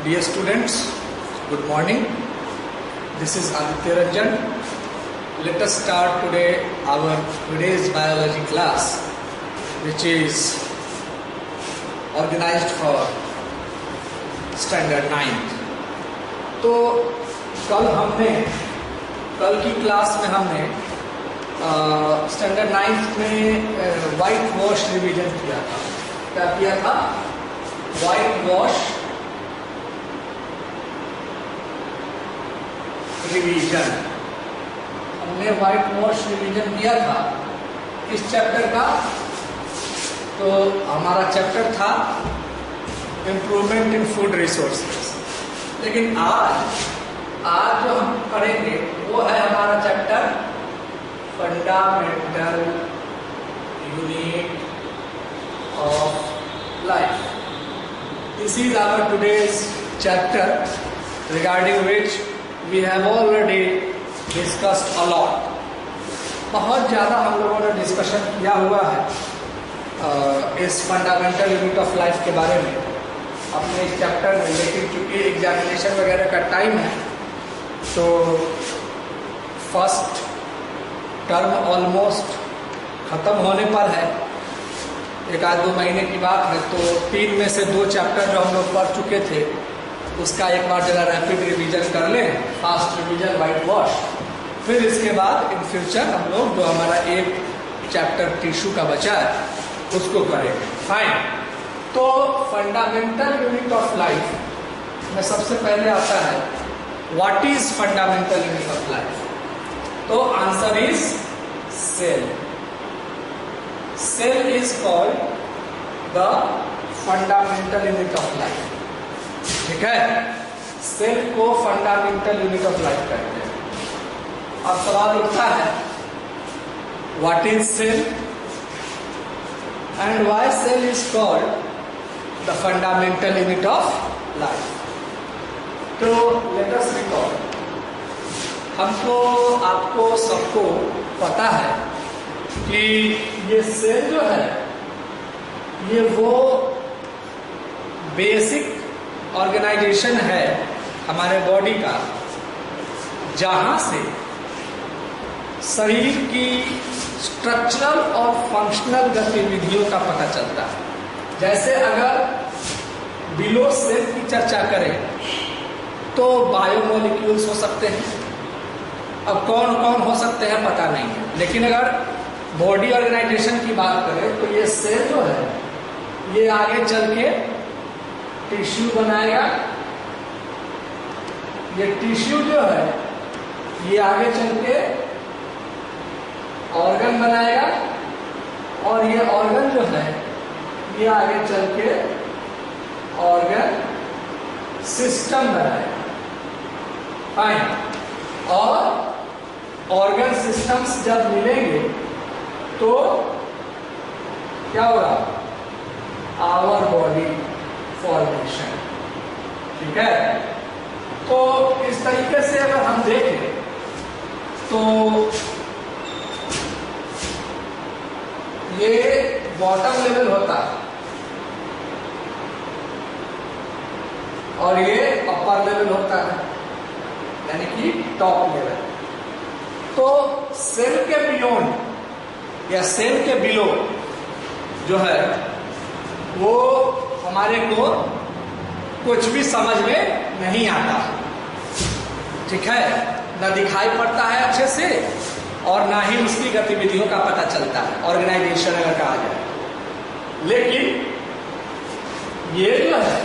Dear students, good morning. This is Aditya Ranjan. Let us start today our today's biology class, which is organized for standard 9th. तो कल की class में हमने standard 9th में white wash revision किया था. क्या किया था? White wash revision. हमने वाइट वॉश रिवीजन किया था इस चैप्टर का. तो हमारा चैप्टर था इम्प्रूवमेंट इन फूड रिसोर्सेज. लेकिन आज जो हम पढ़ेंगे वो है हमारा chapter fundamental unit of life. This is our today's chapter regarding which we have already discussed a lot. बहुत ज़्यादा हम लोगों ने डिस्कशन किया हुआ है इस फंडामेंटल यूनिट ऑफ लाइफ के बारे में अपने इस चैप्टर में. लेकिन चूँकि एग्जामिनेशन वगैरह का टाइम है तो फर्स्ट टर्म ऑलमोस्ट ख़त्म होने पर है. एक आध 2 महीने की बात है. तो 3 में से 2 चैप्टर जो हम लोग पढ़ चुके थे उसका एक बार जरा रैपिड रिवीजन कर लें, फास्ट रिवीजन वाइट वॉश. फिर इसके बाद इन फ्यूचर हम लोग जो हमारा एक चैप्टर टिश्यू का बचा है उसको करेंगे. फाइन. तो फंडामेंटल यूनिट ऑफ लाइफ में सबसे पहले आता है what is fundamental unit of life. तो answer is cell. Cell is called the fundamental unit of life. ठीक है, सेल को फंडामेंटल यूनिट ऑफ लाइफ कहते हैं. अब सवाल उठता है what is cell and why cell is called the fundamental unit of life. तो लेट अस रिकॉल. हमको आपको सबको पता है कि ये सेल जो है ये वो बेसिक ऑर्गेनाइजेशन है हमारे बॉडी का जहां से शरीर की स्ट्रक्चरल और फंक्शनल गतिविधियों का पता चलता है. जैसे अगर बिलो सेल की चर्चा करें तो बायोमोलिक्यूल्स हो सकते हैं. अब कौन कौन हो सकते हैं पता नहीं है. लेकिन अगर बॉडी ऑर्गेनाइजेशन की बात करें तो ये सेल जो है ये आगे चल के टिश्यू बनाएगा. ये टिश्यू जो है ये आगे चल के ऑर्गन बनाएगा और ये ऑर्गन जो है ये आगे चल के ऑर्गन सिस्टम बनाएगा. फाइन. और ऑर्गन सिस्टम्स जब मिलेंगे तो क्या होगा? Our body formation. ठीक है. तो इस तरीके से अगर हम देखें तो ये बॉटम लेवल होता है और ये अपर लेवल होता है, यानी कि टॉप लेवल. तो सेल के बियॉन्ड या सेल के बिलो जो है वो हमारे को कुछ भी समझ में नहीं आता. ठीक है. ना दिखाई पड़ता है अच्छे से और ना ही उसकी गतिविधियों का पता चलता है, ऑर्गेनाइजेशन अगर कहा जाए. लेकिन ये जो है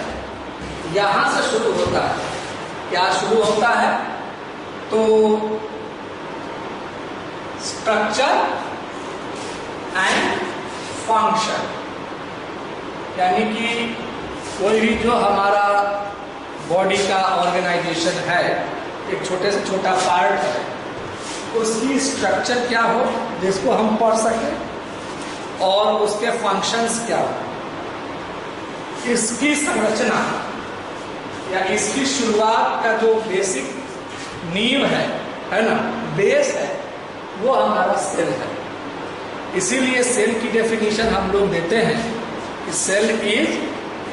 यहां से शुरू होता है. क्या शुरू होता है? तो स्ट्रक्चर एंड फंक्शन, यानी कि कोई भी जो हमारा बॉडी का ऑर्गेनाइजेशन है, एक छोटे से छोटा पार्ट है, उसकी स्ट्रक्चर क्या हो जिसको हम पढ़ सकें और उसके फंक्शंस क्या हो, इसकी संरचना या इसकी शुरुआत का जो बेसिक नींव है ना, बेस है, वो हमारा सेल है. इसीलिए सेल की डेफिनेशन हम लोग देते हैं कि cell is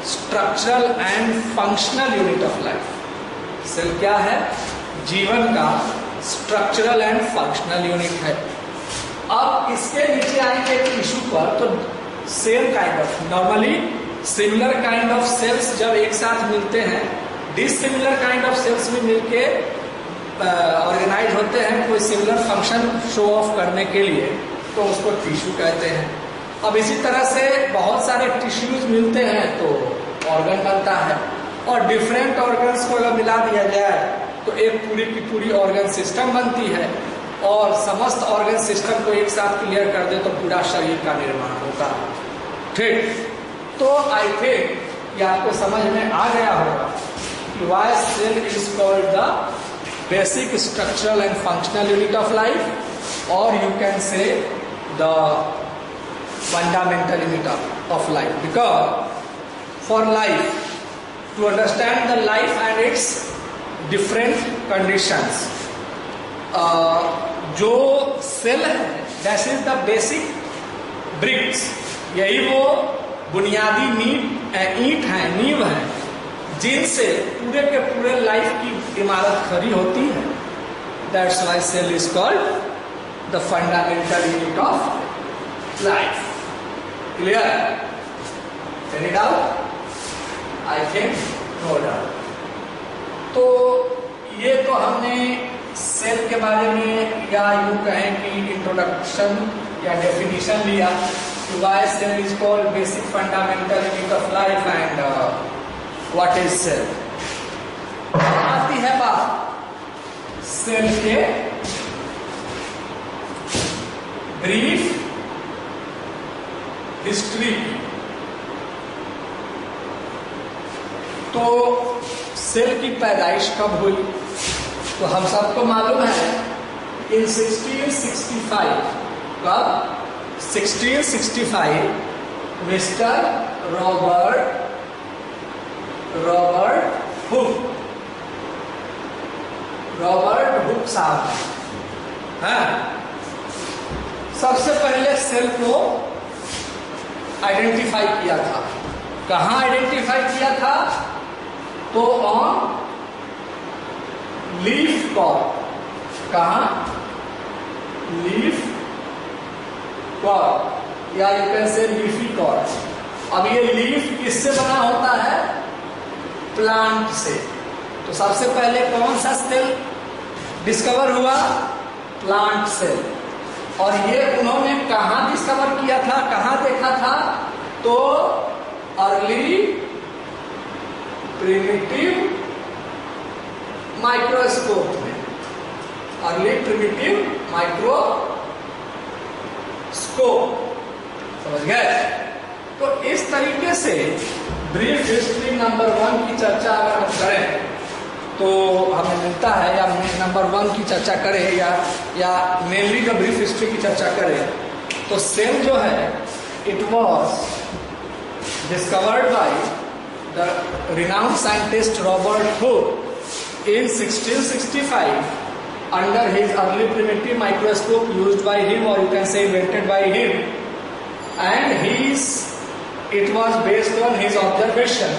structural and functional unit of life. Cell क्या है? जीवन का स्ट्रक्चरल एंड फंक्शनल यूनिट है। अब इसके नीचे आएंगे टिश्यू पर, तो cell kind of, normally similar kind of cells जब एक साथ मिलते हैं, डिसिमिलर काइंड ऑफ सेल्स भी मिलके ऑर्गेनाइज होते हैं कोई सिमिलर फंक्शन शो ऑफ करने के लिए, तो उसको टिश्यू कहते हैं। अब इसी तरह से बहुत सारे टिश्यूज मिलते हैं तो ऑर्गन बनता है, और डिफरेंट ऑर्गन्स को अगर मिला दिया जाए तो एक पूरी की पूरी ऑर्गन सिस्टम बनती है, और समस्त ऑर्गन सिस्टम को एक साथ क्लियर कर दे तो पूरा शरीर का निर्माण होता है। ठीक, तो आई थिंक ये आपको समझ में आ गया होगा कि why cell is called the basic structural and functional unit of life, और you can say the fundamental unit of life, because for life, to understand the life and its different conditions, जो cell है that is the basic bricks, यही वो बुनियादी ईंट है, नींव है, जिनसे पूरे के पूरे लाइफ की इमारत खड़ी होती है। That's why cell is called the fundamental unit of life. Clear? Any doubt? I think no doubt. तो ये तो हमने सेल के बारे में, या यूं कहें कि इंट्रोडक्शन या डेफिनेशन लिया कि why cell is called basic fundamental unit of life and what is cell. आती है बात सेल के ब्रीफ हिस्ट्री। तो सेल की पैदाइश कब हुई? तो हम सबको मालूम है इन 1665, कब? 1665 मिस्टर रॉबर्ट हुक साहब हैं, सबसे पहले सेल को आइडेंटिफाई किया था। कहाँ आइडेंटिफाई किया था? तो ऑन लीफ कॉर्ड। कहाँ? लीफ कॉर्ड, या you can say leafy cord. अब ये लीफ किससे बना होता है? प्लांट से। तो सबसे पहले कौन सा सेल डिस्कवर हुआ? Plant cell. और ये उन्होंने कहाँ डिस्कवर किया था, कहाँ देखा था? तो अर्ली प्रिमिटिव माइक्रोस्कोप में, अर्ली प्रिमिटिव माइक्रोस्कोप, समझ गए? तो इस तरीके से ब्रीफ हिस्ट्री नंबर 1 की चर्चा अगर हम करें तो हमें मिलता है, या नंबर 1 की चर्चा करें या मेनली द ब्रीफ हिस्ट्री की चर्चा करें, तो सेल जो है it was discovered by the renowned scientist Robert Hooke in 1665 under his early primitive microscope used by him, or you can say invented by him, and it was based on his observation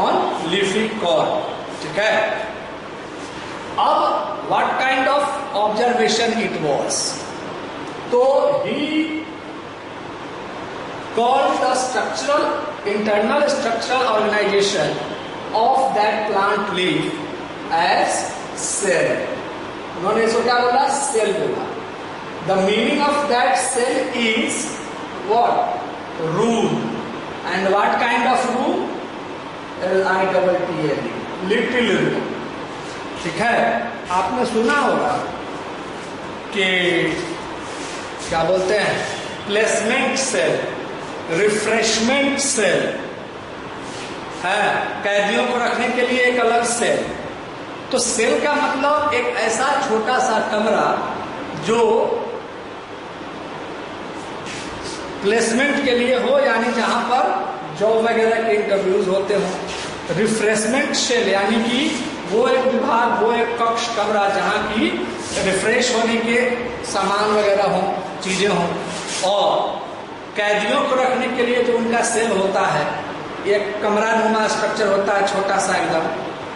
on leafy corn. ठीक है? अब what kind of observation it was? तो he called the internal structural organization of that plant leaf as cell. उन्होंने इसको क्या बोला? Cell बोला। The meaning of that cell is what? Room. And what kind of room? L-I-T-T-L-E. Little room. ठीक है? आपने सुना होगा कि क्या बोलते हैं, प्लेसमेंट सेल, रिफ्रेशमेंट सेल है, कैदियों को रखने के लिए एक अलग सेल। तो सेल का मतलब एक ऐसा छोटा सा कमरा जो प्लेसमेंट के लिए हो, यानी जहां पर जॉब वगैरह के इंटरव्यूज होते हों। रिफ्रेशमेंट सेल यानी कि वो एक विभाग, वो एक कक्ष, कमरा जहां की रिफ्रेश होने के सामान वगैरह हों, चीजें हों। और कैदियों को रखने के लिए जो उनका सेल होता है एक कमरा नुमा स्ट्रक्चर होता है छोटा सा एकदम,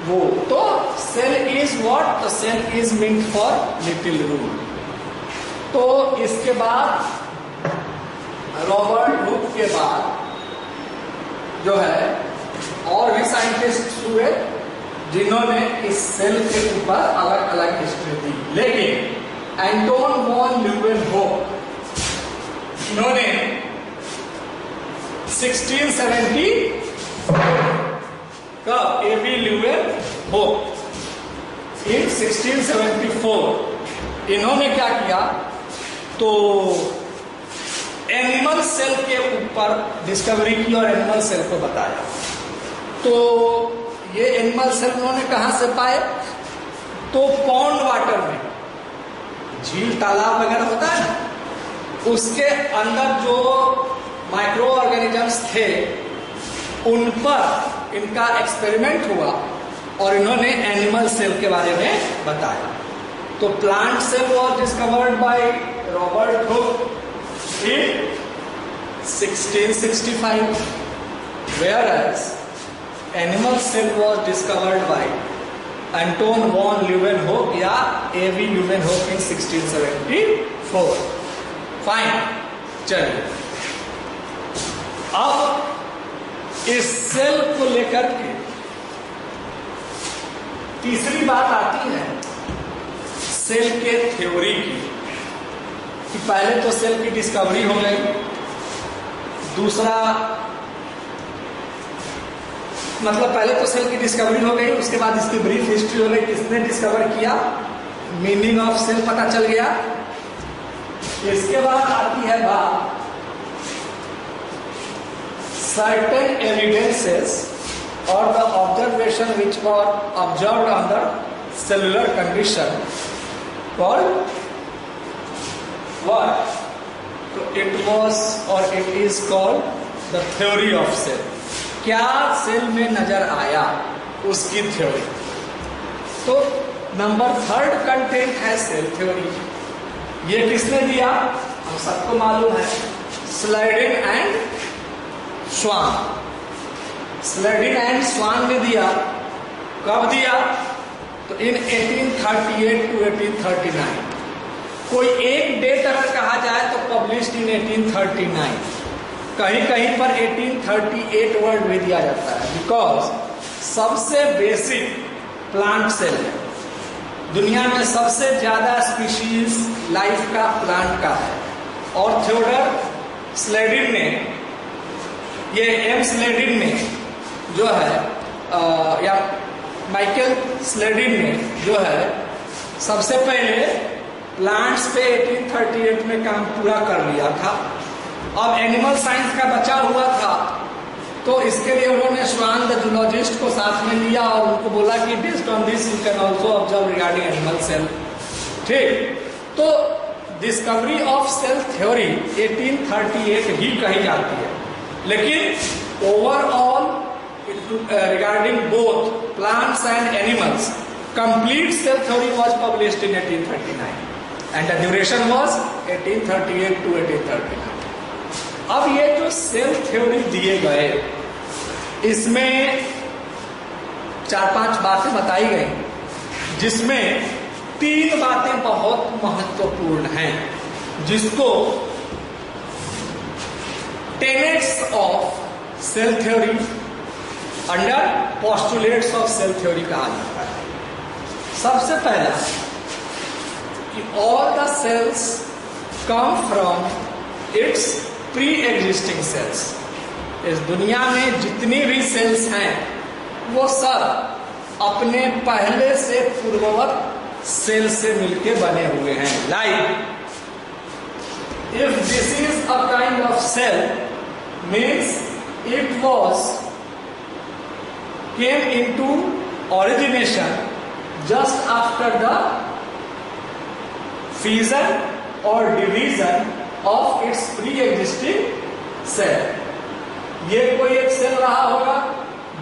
वो। तो cell is what? The cell is meant for little room. तो इसके बाद रॉबर्ट हुक के बाद जो है और भी साइंटिस्ट हुए जिन्होंने इस सेल के ऊपर अलग अलग हिस्ट्री दी, लेकिन एंटोन वॉन ल्यूवेनहोक इन्होंने 1670 का एबी ल्यूवेनहोक इन 1674 इन्होंने क्या किया, तो एनिमल सेल के ऊपर डिस्कवरी की और एनिमल सेल को बताया। तो ये एनिमल सेल उन्होंने कहां से पाए? तो पॉन्ड वाटर में, झील तालाब वगैरह होता है ना, उसके अंदर जो माइक्रो ऑर्गेनिजम्स थे उन पर इनका एक्सपेरिमेंट हुआ और इन्होंने एनिमल सेल के बारे में बताया। तो plant cell was discovered by Robert Hooke in 1665, whereas animal cell was discovered by Anton von Leeuwenhoek या A.V. Leeuwenhoek in 1674। फाइन, चलिए अब इस सेल को लेकर के तीसरी बात आती है सेल के थ्योरी की, कि पहले तो सेल की डिस्कवरी हो गई, दूसरा मतलब पहले तो सेल की डिस्कवरी हो गई, उसके बाद इसकी ब्रीफ हिस्ट्री हो गई, किसने डिस्कवर किया, मीनिंग ऑफ सेल पता चल गया। इसके बाद आती है बात सर्टेन एविडेंसेस और the observation which were observed under cellular condition called what? तो it was or it is called the theory of cell। क्या सेल में नजर आया उसकी थ्योरी। तो नंबर 3 कंटेंट है सेल थ्योरी। ये किसने दिया? हम सबको मालूम है, स्लाइडिन एंड स्वान। स्लाइडिन एंड स्वान ने दिया। कब दिया? तो इन 1838 टू 1839। कोई एक डेट अगर कहा जाए तो पब्लिश्ड इन 1839, कहीं कहीं पर 1838 वर्ड भी दिया जाता है, बिकॉज सबसे बेसिक प्लांट सेल है दुनिया में, सबसे ज्यादा स्पीशीज लाइफ का प्लांट का है। और थियोडर स्लेडिन ने, ये एम स्लेडिन ने जो है या माइकल स्लेडिन ने जो है सबसे पहले प्लांट्स पे 1838 में काम पूरा कर लिया था। अब एनिमल साइंस का बचा हुआ था, तो इसके लिए उन्होंने स्वान द जूलॉजिस्ट को साथ में लिया और उनको बोला कि based on this you can also observe regarding animal cell. ठीक, तो डिस्कवरी ऑफ सेल थ्योरी 1838 ही कही जाती है, लेकिन overall regarding both plants and animals complete cell theory was published in 1839 and the duration was 1838 to 1839। अब ये जो सेल थ्योरी दिए गए, इसमें 4-5 बातें बताई गई, जिसमें 3 बातें बहुत महत्वपूर्ण हैं, जिसको tenets of cell theory under postulates of cell theory कहा जाता है। सबसे पहला, all the cells come from its pre-existing cells। इस दुनिया में जितनी भी सेल्स हैं वो सब अपने पहले से पूर्ववत सेल से मिलके बने हुए हैं। Like if this is a kind of cell means it was came into origination just after the fission or division of its pre-existing cell। ये कोई एक सेल रहा होगा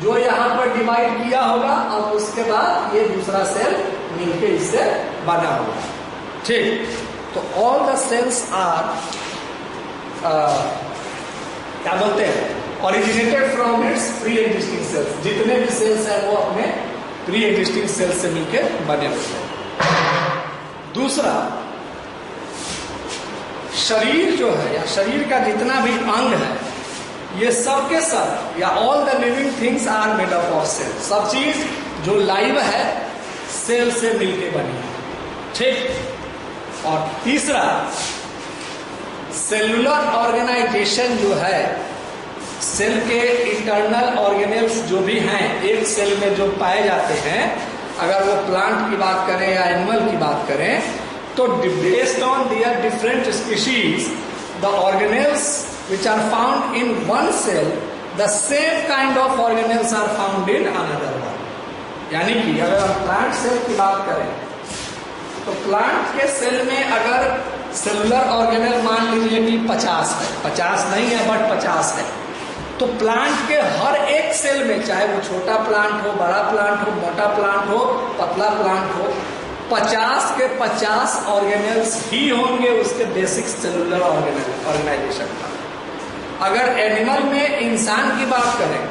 जो यहाँ पर डिवाइड किया होगा और उसके बाद ये दूसरा सेल मिलके इससे बना होगा। ठीक, तो ऑल द सेल्स आर क्या बोलते हैं, originated from its pre-existing cells. जितने भी सेल्स हैं वो अपने pre-existing cells से मिलकर बने होते हैं। दूसरा, शरीर जो है या शरीर का जितना भी अंग है, ये सब के सब या all the living things are made up of cell. सब चीज जो लाइव है सेल से मिलके बनी है, ठीक। और तीसरा, सेलुलर ऑर्गेनाइजेशन जो है, सेल के इंटरनल ऑर्गेनेल्स जो भी हैं एक सेल में जो पाए जाते हैं, अगर वो प्लांट की बात करें या एनिमल की बात करें, तो based on their different species the organelles which are found in one cell, the same kind of organelles are found in another one. यानी कि अगर हम प्लांट सेल की बात करें तो प्लांट के सेल में अगर सेलुलर ऑर्गेनेल मान लीजिए कि 50 है, 50 नहीं है बट 50 है, तो प्लांट के हर एक सेल में, चाहे वो छोटा प्लांट हो, बड़ा प्लांट हो, मोटा प्लांट हो, पतला प्लांट हो, 50 के 50 ऑर्गेनेल्स ही होंगे उसके बेसिक सेलुलर ऑर्गेनाइजेशन का। अगर एनिमल में इंसान की बात करें,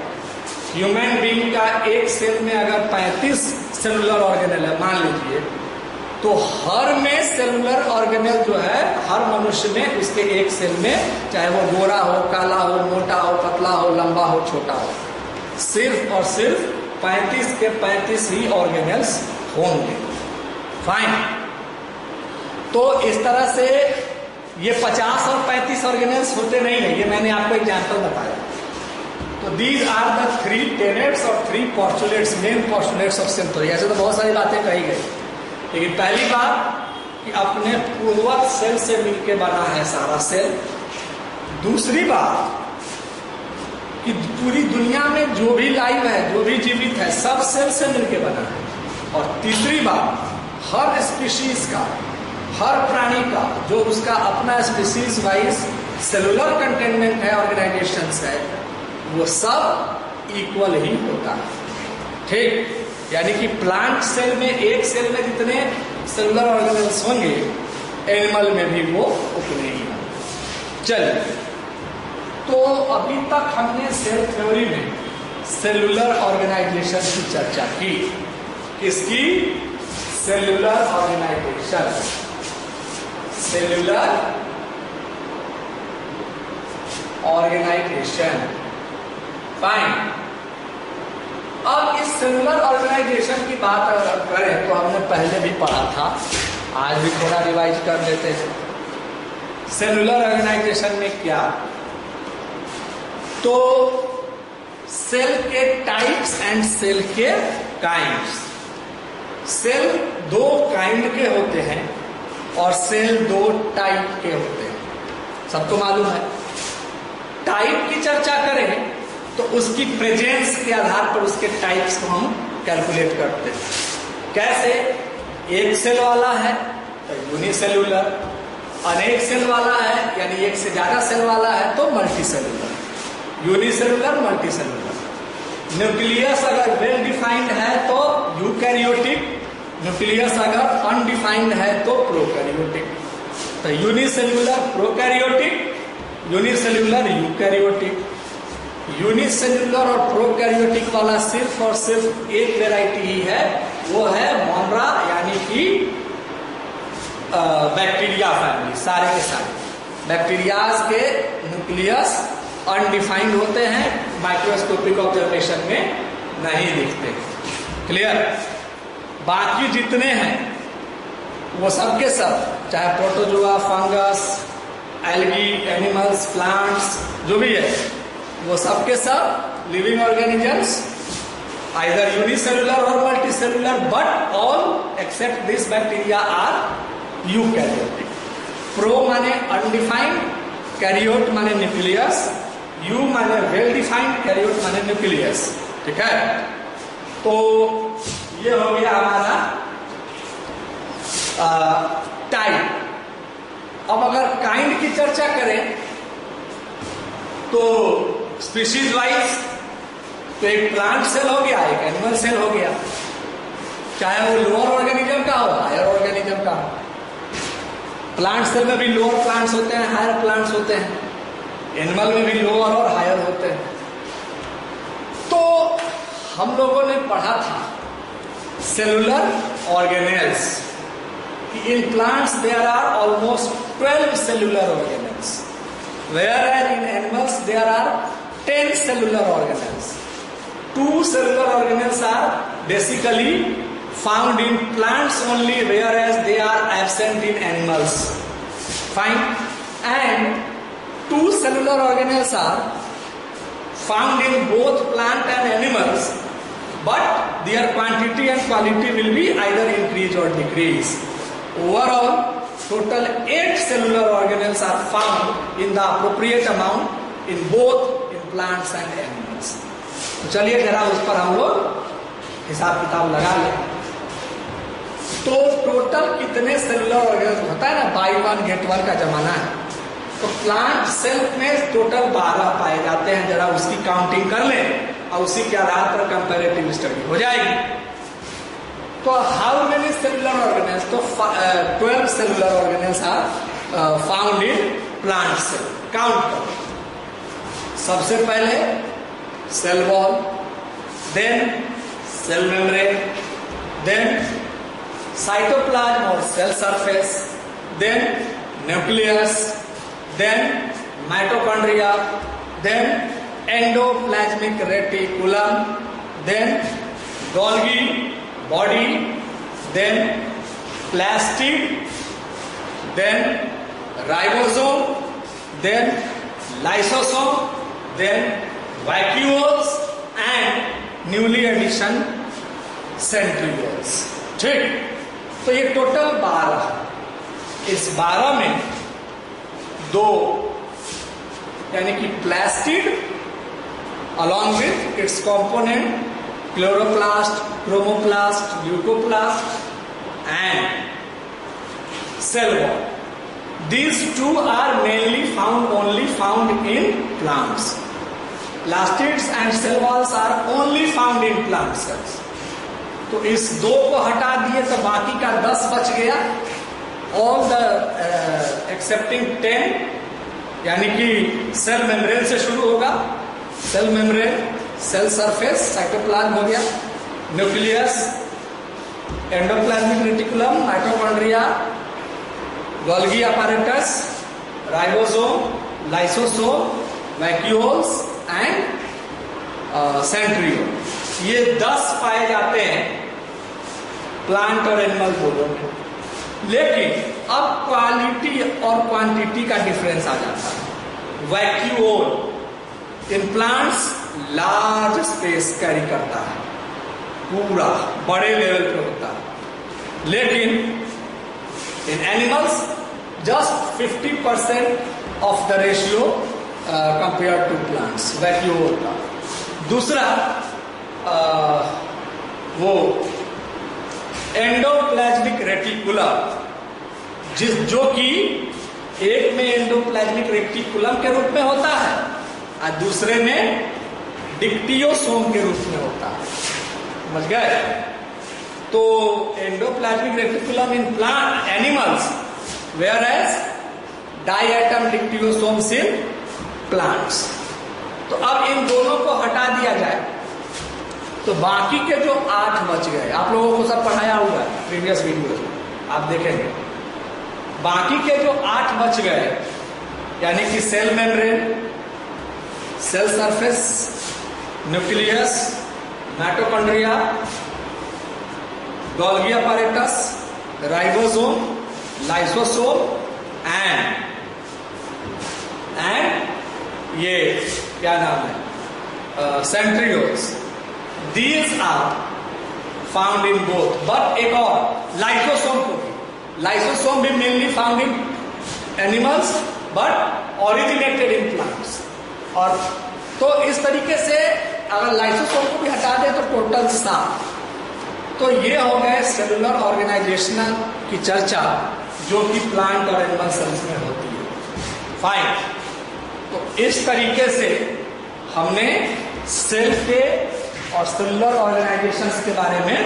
ह्यूमन बीइंग का एक सेल में अगर 35 सेलुलर ऑर्गेनेल है मान लीजिए, तो हर में सेलुलर ऑर्गेनेल जो है हर मनुष्य में उसके एक सेल में, चाहे वो गोरा हो, काला हो, मोटा हो, पतला हो, लंबा हो, छोटा हो, सिर्फ और सिर्फ 35 के 35 ही ऑर्गेनेल्स होंगे। फाइन। तो इस तरह से ये 50 और 35 ऑर्गेनेल्स होते नहीं है, ये मैंने आपको एग्जाम्पल बताया। तो दीज आर द 3 टेनेट्स और 3 postulates, main postulates of cell theory. ऐसे तो बहुत सारी बातें कही गई, लेकिन पहली बात कि अपने पूर्वज सेल से मिलकर बना है सारा सेल। दूसरी बात कि पूरी दुनिया में जो भी लाइव है, जो भी जीवित है, सब सेल से मिलकर बना है। और तीसरी बात, हर स्पीशीज का, हर प्राणी का जो उसका अपना स्पीशीज वाइज सेलुलर कंटेनमेंट है, ऑर्गेनाइजेशन है, वो सब इक्वल ही होता है, ठीक। यानी कि प्लांट सेल में, एक सेल में जितने सेलुलर ऑर्गेनेल्स होंगे, एनिमल में भी वो उतने ही होंगे। चलिए, तो अभी तक हमने सेल थ्योरी में सेलुलर ऑर्गेनाइजेशन की चर्चा की। किसकी? Cellular organisation, cellular organisation. Fine. अब इस सेलुलर ऑर्गेनाइजेशन की बात अगर करें तो हमने पहले भी पढ़ा था, आज भी थोड़ा रिवाइज कर लेते हैं। सेलुलर ऑर्गेनाइजेशन में क्या, तो सेल के टाइप्स एंड सेल के काइंड्स। सेल 2 काइंड के होते हैं और सेल 2 टाइप के होते हैं, सबको मालूम है। टाइप की चर्चा करें तो उसकी प्रेजेंस के आधार पर उसके टाइप्स को हम कैलकुलेट करते हैं। कैसे? एक सेल वाला है तो यूनिसेलुलर, अनेक सेल वाला है यानी एक से ज्यादा सेल वाला है तो मल्टीसेलुलर। Unicellular, multicellular. न्यूक्लियस अगर वेल डिफाइंड है तो यूकैरियोटिक, न्यूक्लियस अगर अनडिफाइंड है तो प्रोकैरियोटिक। तो unicellular prokaryotic, unicellular eukaryotic. Unicellular और प्रोकैरियोटिक वाला सिर्फ और सिर्फ एक वेराइटी ही है, वो है मोनरा, यानी कि बैक्टीरिया फैमिली। सारे के सारे बैक्टीरियाज के न्यूक्लियस अनडिफाइंड होते हैं, माइक्रोस्कोपिक ऑब्जर्वेशन में नहीं दिखते। क्लियर? बाकी जितने हैं वो सब के सब, चाहे protozoa, fungus, algae, animals, plants, जो भी है, वो सब के सब लिविंग ऑर्गेनिजम्स, आइदर यूनिसेलुलर और multicellular, but all except this bacteria are eukaryotic. Pro माने अनडिफाइंड, कैरियोट माने न्यूक्लियस, यू माने वेल डिफाइंड, कैरियोट माने न्यूक्लियस। ठीक है? तो ये हो गया हमारा टाइप। अब अगर काइंड की चर्चा करें तो स्पीशीज वाइज तो एक प्लांट सेल हो गया, एक एनिमल सेल हो गया, चाहे वो लोअर ऑर्गेनिज्म का हो, हायर ऑर्गेनिज्म का हो। प्लांट सेल में भी लोअर प्लांट्स होते हैं, हायर प्लांट्स होते हैं। एनिमल में भी लोअर और हायर होते हैं। हम लोगों ने पढ़ा था cellular organelles. In plants there are almost 12 cellular organelles, whereas in animals there are 10 cellular organelles. 2 cellular organelles are basically found in plants only, whereas they are absent in animals. Fine. And 2 cellular organelles are found in both plant and animals, but their quantity and quality will be either increase or decrease. Overall, total 8 cellular organelles are found in the appropriate amount in both in plants and animals. तो चलिए जरा उस पर हम लोग हिसाब किताब लगा लें। तो टोटल कितने सेलुलर ऑर्गेनेल्स होता है ना, बाई वन गेट वन का जमाना है। तो प्लांट सेल में टोटल 12 पाए जाते हैं। जरा उसकी काउंटिंग कर लें और उसी के आधार पर कंपैरेटिव स्टडी हो जाएगी। तो हाउ मेनी सेलुलर ऑर्गेनेल्स? तो 12 cellular organelles are found in plant cell. Count करो। सबसे पहले cell wall, then cell membrane, then cytoplasm और cell surface, then nucleus, then mitochondria, then endoplasmic reticulum, then Golgi body, then plastid, then ribosome, then lysosome, then vacuoles and newly addition centrioles। ठीक, तो ये total 12। इस 12 में 2 यानी कि plastid along with its component chloroplast, chromoplast, leucoplast and cell wall. These 2 are mainly found in plants. Plastids and cell walls are only found in plant cells. तो इस 2 को हटा दिए तो बाकी का 10 बच गया। All the excepting 10, यानी कि सेल मेम्ब्रेन से शुरू होगा। Cell membrane, cell surface, cytoplasm हो गया, nucleus, endoplasmic reticulum, mitochondria, Golgi apparatus, ribosome, lysosome, vacuoles and centriole. ये 10 पाए जाते हैं प्लांट और एनिमल दोनों में। लेकिन अब क्वालिटी और क्वांटिटी का डिफरेंस आ जाता है। Vacuole in plants large space carry करता है, पूरा बड़े लेवल पे होता है। लेकिन in animals just 50% of the ratio compare to plants vacuole का। दूसरा वो एंडोप्लाज्मिक रेटिकुलम, जो कि एक में एंडोप्लाज्मिक रेटिकुलम के रूप में होता है और दूसरे में डिक्टियोसोम के रूप में होता है। समझ गए? तो endoplasmic reticulum in plant animals, whereas diatom dictyosomes in plants. तो अब इन दोनों को हटा दिया जाए तो बाकी के जो 8 बच गए, आप लोगों को सब पढ़ाया हुआ है प्रीवियस वीडियो में, आप देखेंगे। बाकी के जो 8 बच गए यानी कि cell membrane, cell surface, nucleus, mitochondria, Golgi apparatus, ribosome, lysosome and ये क्या नाम है, centrioles. These are found in both, but एक और लाइसोसोम को भी, लाइसोसोम भी mainly found in animals but originated in plants. और तो इस तरीके से अगर लाइसोसोम को भी हटा दें तो टोटल 7। तो ये हो गए सेलुलर ऑर्गेनाइजेशनल की चर्चा जो कि प्लांट और एनिमल सेल्स में होती है। फाइन, तो इस तरीके से हमने सेल के और सेलुलर ऑर्गेनाइजेशंस के बारे में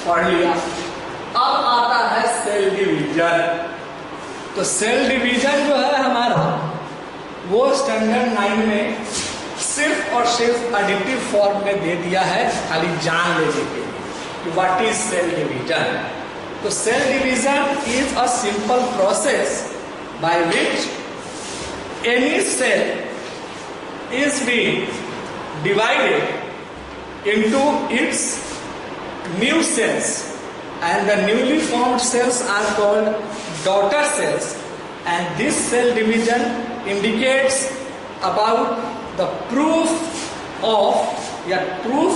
पढ़ लिया। अब आता है सेल डिवीजन। तो सेल डिवीजन जो है हमारा वो स्टैंडर्ड 9 में सिर्फ और सिर्फ एडिटिव फॉर्म में दे दिया है, खाली जान लेने के लिए कि व्हाट इज सेल डिवीजन। तो cell division is a simple process by which any cell is being divided into its new cells, and the newly formed cells are called daughter cells, and this cell division indicates about the proof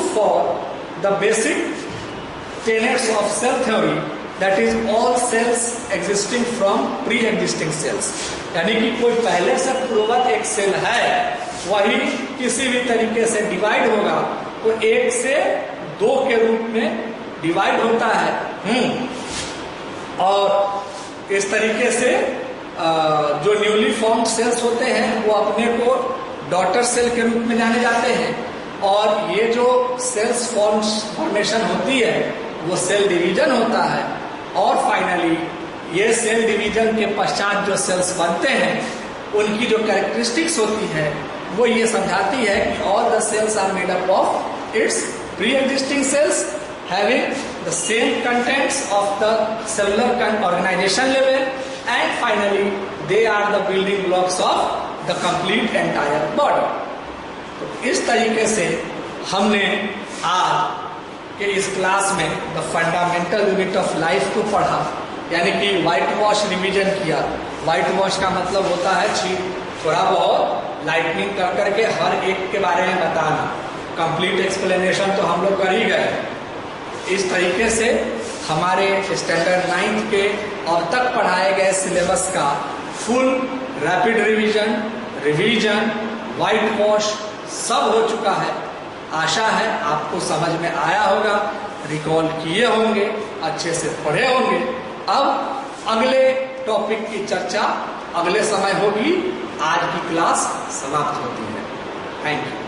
for the basic tenets of cell theory, that is all cells existing from pre-existing cells। यानी कि कोई पहले से पूर्ववत एक cell है, वही किसी भी तरीके से डिवाइड होगा तो 1 से 2 के रूप में डिवाइड होता है। और इस तरीके से जो न्यूली फॉर्म्ड सेल्स होते हैं वो अपने को डॉटर सेल के रूप में जाने जाते हैं, और ये जो सेल्स फॉर्मेशन होती है वो सेल डिवीजन होता है। और फाइनली ये सेल डिवीजन के पश्चात जो सेल्स बनते हैं उनकी जो कैरेक्टरिस्टिक्स होती है वो ये समझाती है कि all the cells are made up of its pre existing cells having the same contents of the cellular organization level, and finally they are the building blocks of the complete entire body। तो इस तरीके से हमने आज के इस class में the fundamental unit of life को पढ़ा, यानी कि व्हाइट वॉश रिविजन किया। व्हाइट वॉश का मतलब होता है थोड़ा बहुत लाइटनिंग कर करके हर एक के बारे में बताना। कंप्लीट एक्सप्लेनेशन तो हम लोग कर ही गए। इस तरीके से हमारे स्टैंडर्ड 9th के अब तक पढ़ाए गए सिलेबस का full rapid revision, white wash सब हो चुका है। आशा है आपको समझ में आया होगा, रिकॉल किए होंगे, अच्छे से पढ़े होंगे। अब अगले टॉपिक की चर्चा अगले समय होगी। आज की क्लास समाप्त होती है। Thank you.